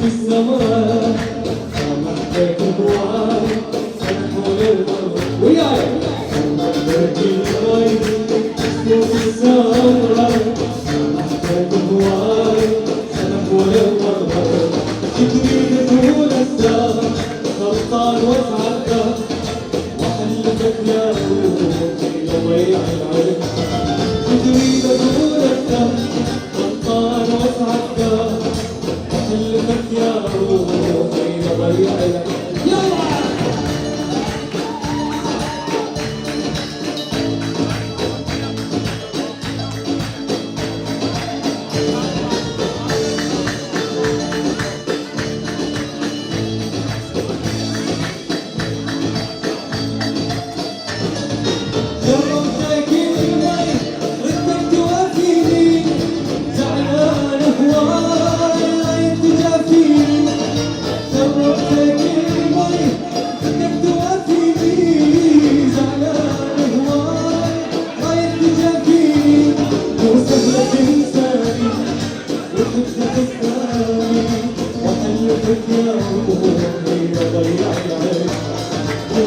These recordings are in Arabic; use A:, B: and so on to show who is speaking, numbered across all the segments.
A: في السماء سامحتك هواي سامحوا للمرة وياي سامحتك هواي في السماء سامحتك هواي سامحوا للمرة تريد تقول الساعة غلطان واسعدك وحلفك يا روحي لضيع العين تريد تقول الساعة غلطان واسعدك وحلفك يا روحي لضيع العين يلا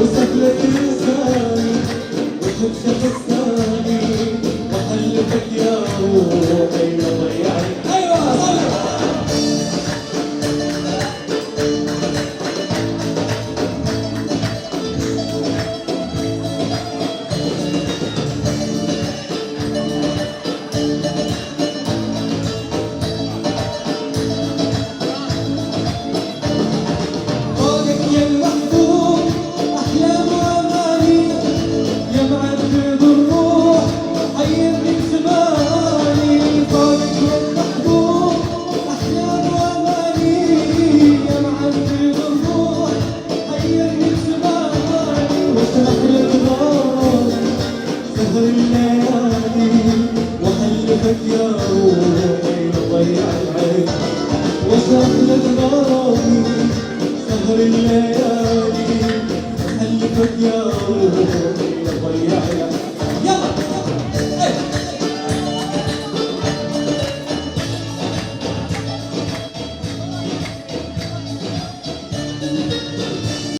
A: وسهلة تنساني وتمسك فستاني وحلفك يا روحي لضيعي ايوه صلي وحلفك يا روحي لضيع العين وسهلة غرامي سهر الليالي وحلفك يا روحي